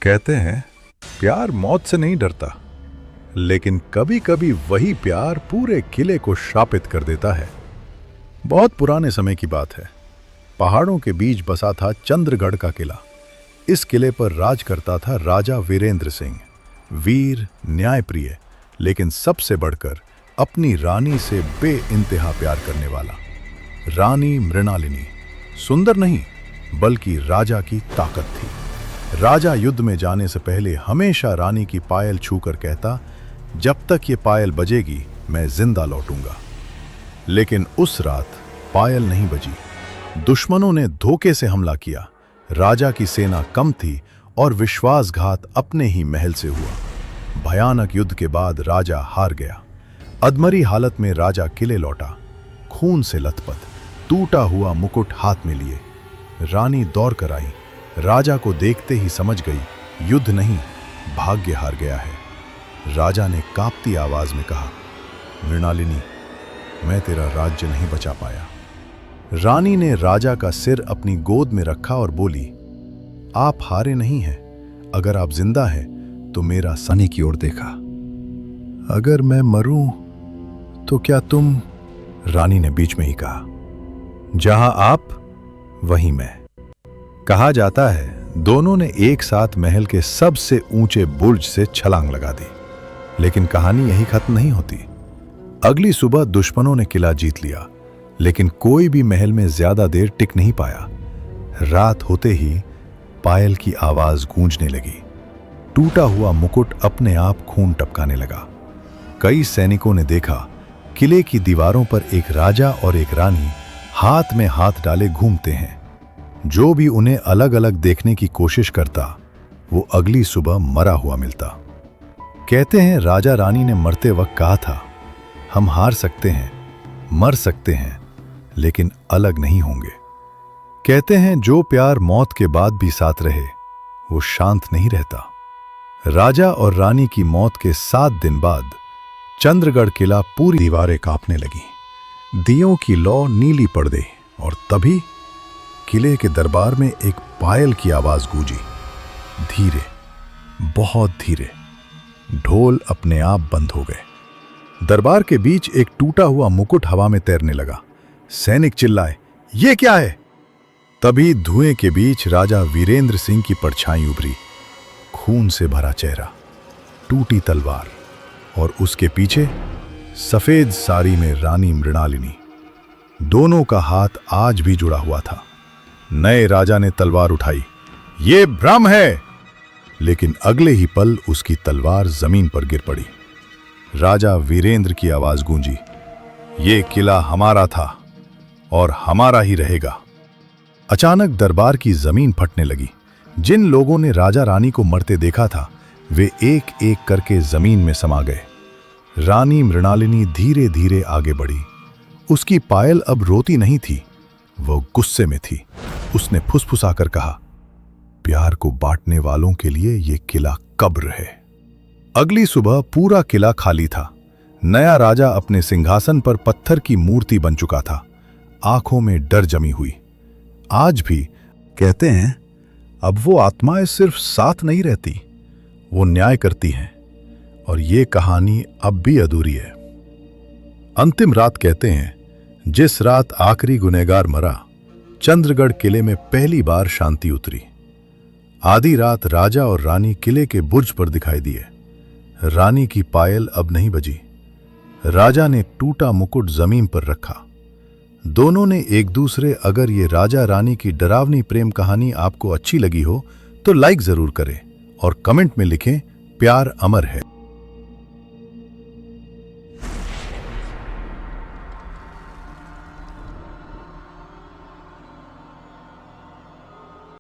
कहते हैं प्यार मौत से नहीं डरता, लेकिन कभी कभी वही प्यार पूरे किले को शापित कर देता है। बहुत पुराने समय की बात है। पहाड़ों के बीच बसा था चंद्रगढ़ का किला। इस किले पर राज करता था राजा वीरेंद्र सिंह, वीर, न्यायप्रिय, लेकिन सबसे बढ़कर अपनी रानी से बेइंतहा प्यार करने वाला। रानी मृणालिनी सुंदर नहीं, बल्कि राजा की ताकत थी। राजा युद्ध में जाने से पहले हमेशा रानी की पायल छूकर कहता, जब तक ये पायल बजेगी मैं जिंदा लौटूंगा। लेकिन उस रात पायल नहीं बजी। दुश्मनों ने धोखे से हमला किया। राजा की सेना कम थी और विश्वासघात अपने ही महल से हुआ। भयानक युद्ध के बाद राजा हार गया। अधमरी हालत में राजा किले लौटा, खून से लथपथ, टूटा हुआ मुकुट हाथ में लिए। रानी दौड़ कर आई। राजा को देखते ही समझ गई, युद्ध नहीं, भाग्य हार गया है। राजा ने कांपती आवाज में कहा, मृणालिनी, मैं तेरा राज्य नहीं बचा पाया। रानी ने राजा का सिर अपनी गोद में रखा और बोली, आप हारे नहीं हैं। अगर आप जिंदा हैं तो मेरा सनी की ओर देखा। अगर मैं मरूं तो क्या तुम? रानी ने बीच में ही कहा, जहां आप वहीं मैं। कहा जाता है दोनों ने एक साथ महल के सबसे ऊंचे बुर्ज से छलांग लगा दी। लेकिन कहानी यही खत्म नहीं होती। अगली सुबह दुश्मनों ने किला जीत लिया, लेकिन कोई भी महल में ज्यादा देर टिक नहीं पाया। रात होते ही पायल की आवाज गूंजने लगी। टूटा हुआ मुकुट अपने आप खून टपकाने लगा। कई सैनिकों ने देखा, किले की दीवारों पर एक राजा और एक रानी हाथ में हाथ डाले घूमते हैं। जो भी उन्हें अलग अलग देखने की कोशिश करता, वो अगली सुबह मरा हुआ मिलता। कहते हैं राजा रानी ने मरते वक्त कहा था, हम हार सकते हैं, मर सकते हैं, लेकिन अलग नहीं होंगे। कहते हैं जो प्यार मौत के बाद भी साथ रहे, वो शांत नहीं रहता। राजा और रानी की मौत के 7 दिन बाद चंद्रगढ़ किला पूरी दीवारें कांपने लगी। दियों की लौ नीली पड़ गई और तभी किले के दरबार में एक पायल की आवाज गूंजी। धीरे, बहुत धीरे। ढोल अपने आप बंद हो गए। दरबार के बीच एक टूटा हुआ मुकुट हवा में तैरने लगा। सैनिक चिल्लाए, ये क्या है? तभी धुएं के बीच राजा वीरेंद्र सिंह की परछाई उभरी। खून से भरा चेहरा, टूटी तलवार और उसके पीछे सफेद साड़ी में रानी मृणालिनी। दोनों का हाथ आज भी जुड़ा हुआ था। नए राजा ने तलवार उठाई, ये भ्रम है। लेकिन अगले ही पल उसकी तलवार जमीन पर गिर पड़ी। राजा वीरेंद्र की आवाज गूंजी, ये किला हमारा था और हमारा ही रहेगा। अचानक दरबार की जमीन फटने लगी। जिन लोगों ने राजा रानी को मरते देखा था, वे एक एक करके जमीन में समा गए। रानी मृणालिनी धीरे धीरे आगे बढ़ी। उसकी पायल अब रोती नहीं थी, वो गुस्से में थी। उसने फुसफुसाकर कहा, प्यार को बांटने वालों के लिए ये किला कब्र है। अगली सुबह पूरा किला खाली था। नया राजा अपने सिंहासन पर पत्थर की मूर्ति बन चुका था। आंखों में डर जमी हुई। आज भी कहते हैं, अब वो आत्माएं सिर्फ साथ नहीं रहती, वो न्याय करती हैं। और ये कहानी अब भी अधूरी है। अंतिम रात कहते हैं, जिस रात आखिरी गुनहगार मरा, चंद्रगढ़ किले में पहली बार शांति उतरी। आधी रात राजा और रानी किले के बुर्ज पर दिखाई दिए। रानी की पायल अब नहीं बजी। राजा ने टूटा मुकुट जमीन पर रखा। दोनों ने एक दूसरे। अगर ये राजा रानी की डरावनी प्रेम कहानी आपको अच्छी लगी हो तो लाइक जरूर करें और कमेंट में लिखें, प्यार अमर है।